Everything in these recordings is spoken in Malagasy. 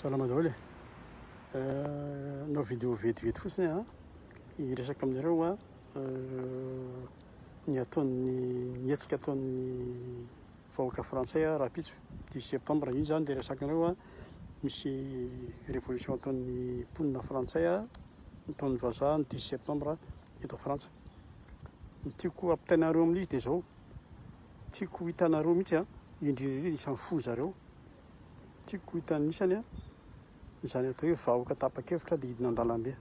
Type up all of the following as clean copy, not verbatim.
Salama daholo e. Nao vidéo vetivety fotsiny a hiresaka aminareo a ny ataon'ny hetsika ataon'ny vahoaka frantsay a rapitso 10 septembre. Iny zany dia resakanareo a misy révolution ataon'ny mponina frantsay a ataon'ny vazaha ny 10 septembre eto Frantsa. Ny tiako ampitainareo amin'izy dia zao, tiako hitanareo mihitsy a indrindra isan'ny fo zareo, tiako hitany isany a izany atao hoe vahoaka tapa-kevitra dia hidina an-dalambe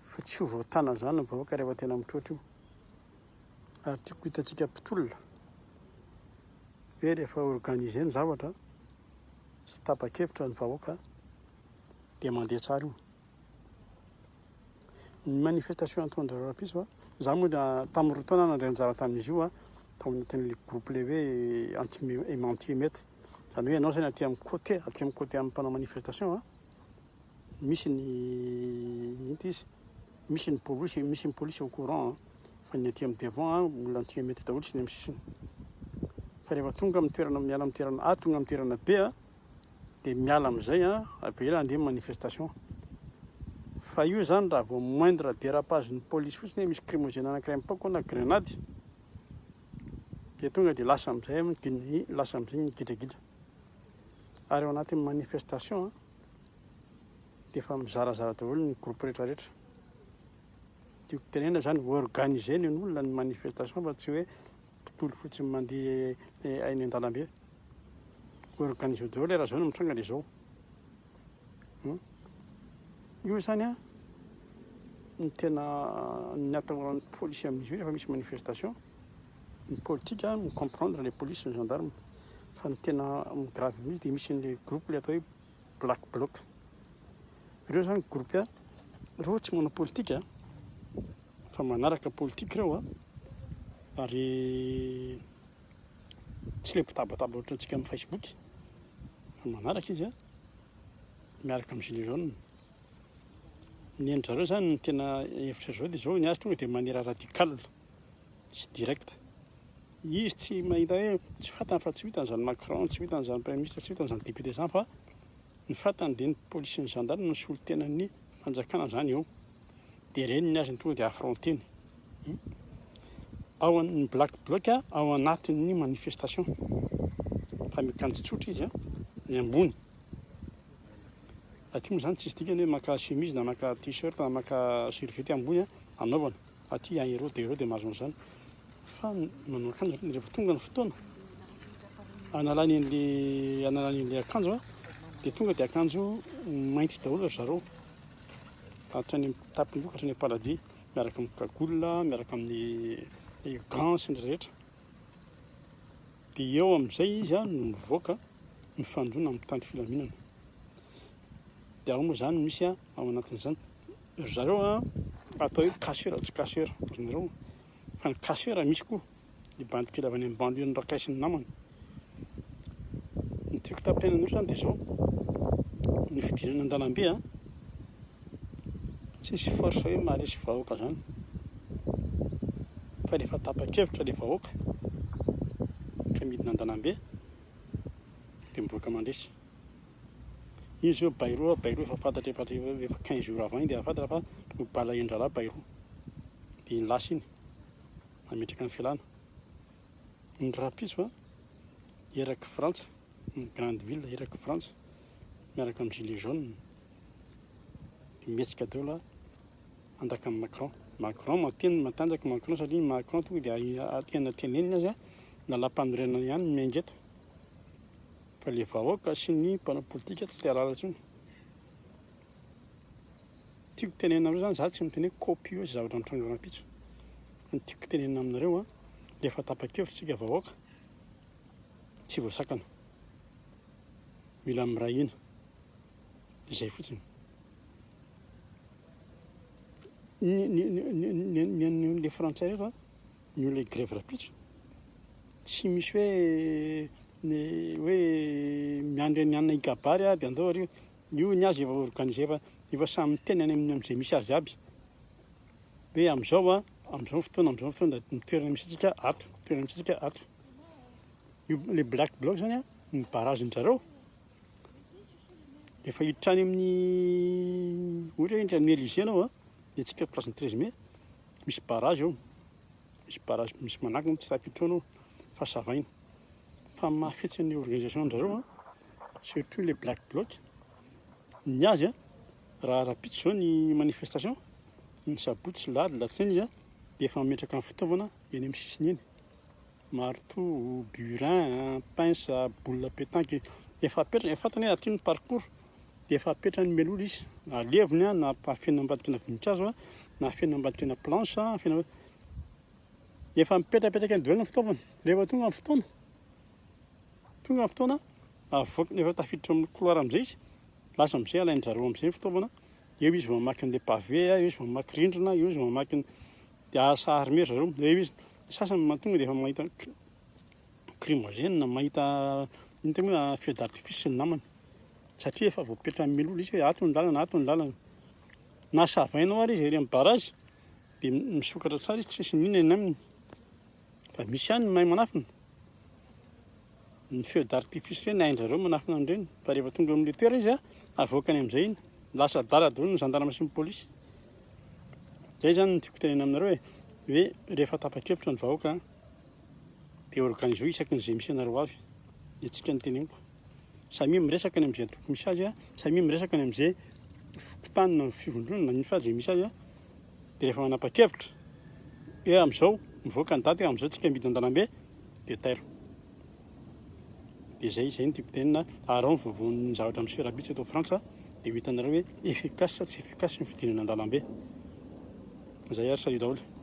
fa tsy ho voatana zany ny vahoaka rehefa tena mitrotro io. Ary tiako hitantsika mpitolona hoe rehefa organise ny zavatra sy tapa-kevitra ny vahoaka dia mandeha tsara io. Ny manifestation ataon'izareo rapitso a, za moa tamin'ny roa taona nandray anjara tamin'izy io a, tao anatin'ilay groupe le hoe anti-émeute. Zany hoe ianao zany aty amin'ny côté amin'ny mpanao manifestation a, misy ny ity izy, misy ny polisy au courant fa ny aty amin'ny devant a olona anti-émeute daholo sy ny amin'ny sisiny. Fa rehefa tonga amin'ny toerana miala amin'ny toerana tonga amin'ny toerana be a dia miala amin'izay a avela andeha manifestation. Fa io zany raha vao moindre dérapage ny polisy fotsiny hoe misy crimogène anankiray mipaoko na grenady dia tonga dia lasa amin'izay ny gidragidra. Ary ao anatin'ny manifestation dia efa mizarazara daholo ny groupe rehetrarehetra. Tiako tenena zany organise ny olona ny manifestation fa tsy hoe mpitolo fotsiny mandeha ainy an-dalambe. Organise daholo raha zao no mitranga dia zao. Io zany a ny tena ny atahoran'ny polisy amin'izy io rehefa misy manifestation. Ny politika micomprendre les polices sy ny gendarme. Fa ny tena grave mihitsy dia misy ny groupe le atao hoe black bloc. Ireo zany groupe a, ireo tsy manao politika fa manaraka politika ireo a, ary tsy le mpitabataba ohatra antsika amin'ny Facebook fa manaraka izy a miaraka amin'ny gilet jaune. Ny endry zareo zany ny tena hevitra zao dia zao ny azy tonga dia manière radicale sy direct. Izy tsy mahita hoe tsy fantany fa tsy hitan'izany Macron, tsy hitan'izany premier ministre, tsy hitan'izany député zany, fa ny fantany dia ny polisy sy ny gendarme no solon-tenan'ny fanjakana zany eo. Dia ireny ny azy ny tonga dia affronteny. Ao amin'ny black bloc a, ao anatin'ny manifestation. Fa miakanjo tsotra izy a, ny ambony. Aty moa zany tsisy dikany hoe maka chemise na maka t-shirt na maka survety ambony a anaovana. Aty un héros dia mahazo an'izany. Fa manao akanjo rehefa tonga ny fotoana analany an'ilay akanjo a dia tonga dia akanjo mainty daholo zareo. Hatrany tapin-doha hatrany paladis miaraka amin'ny cagoule, miaraka amin'ny gants sy ny rehetra. Dia eo amin'izay izy a no mivoaka mifandona amin'ny tany filaminana. Dia ao moa zany misy a ao anatin'izany zareo a atao hoe casseur tsy casseur ozinareo. Fa ny casseur misy koa ny bandikely avy any amin'ny banlieue ndraikay sy ny namany. Ny tiako tapenan'io zany dia zao, ny fidirana an-dalambe a tsisy force hoe maharesy vahoaka zany fa rehefa tapa-kevitra ilay vahoaka ka midina an-dalambe dia mivoaka mandresy. Iny zao bairo efa fantatra efa 15 jours avant iny dia efa fantatra fa balahin-drala bairo dia iny lasa iny nametraka ny fialana. Ny rapitso a eraky Frantsa, ny grande ville eraky Frantsa miaraka amin'ny gilet jaune dia mihetsika daholo andaka amin'ny Macron matanjaka Macron satria Macron tonga dia tena teneniny azy a lalam-panorenana ihany no miainga eto fa ilay vahoaka sy ny mpanao politika tsy te halala intsony. Tiako tenena aminareo zany, za tsy miteny hoe copie io zavatra mitranga rapitso. Ny tiako tenena aminareo a rehefa tapa-kevitra tsika vahoaka tsy voasakana, mila miray hina, izay fotsiny. Ny frantsay rehefa ny olona grève rapitso tsy misy hoe miandry ny anona hikabary a dia andao ary io ny azy efa organise efa samy miteny amin'izay misy azy aby hoe amin'izao a amin'izao fotoana da toerana misy antsika ato. Le black bloc zany a ny barazin-jareo efa hitrany amin'ny ohatra hoe ny Élysée anao a, dia antsika place 13 mai misy barrage eo, misy barrage misy manakona tsy tafiditra anao fa savaina fa mahafetsy ny organisation an-jareo a, surtout les black blocs ny azy a raha rapitra zao ny manifestation ny sabotsy sy lahady latsinainy izy a dia efa mametraka amin'ny fitaovana eny amin'ny sisiny eny, marteau, burin, pince, boule pétanque efa apetraka, efa fantany hoe aty ny parcours dia efa apetrany melolo izy, na levony a na afenina ambadikina voninkazo a na afenina ambadikina planche a afenina efa mipetrapetraka ny dôlana ny fitaovana. Rehefa tonga amin'ny fotoana avoaka efa tafiditra amin'ny couloir amin'izay izy, lasa amin'izay alainy zareo amin'izay ny fitaovana, eo izy vao mamaky an'ilay pavé a, eo izy vao mamaky rindrina, eo izy vao mamaky ny dia asa armé zareo, eo izy sasany mahatonga dia efa mahita lacrymogène, mahita iny tegna feu d'artifice sy ny namany satria efa voapetrany melolo izy hoe ato ny lalana, ato ny lalana. Na savainao ary izy ery amin'ny barrage dia misokatra tsara izy, tsisy n'inona ny aminy fa misy ihany ny mahay manafina. Ny feu d'artifice hoe nain-jareo manafina an'ireny fa rehefa tonga amin'ilay toerana izy a avoakany amin'izay iny, lasa dala daholo ny gendarme sy ny pôlisy. Zay zany no tiako tenena aminareo hoe rehefa tapa-kevitra ny vahoaka dia organiser isakin'izay misy anareo avy, dia antsika ny teneniko. Samy miresaka ny amin'izay tokony misy azy a, samy miresaka ny amin'izay fokotanina ny fivondronana ny fady misy azy a, dia rehefa manapa-kevitra hoe amin'izao mivoaka ny daty, amin'izao tsika mihidy an-dalambe dia tairo. Dia zay no tiako tenena arao ny vaovaon'ny zavatra amin'ny Serabitsy eto Frantsa dia ho hitanareo hoe efficace sa tsy efficace ny fidinana an-dalambe. Zay ary salut daholo.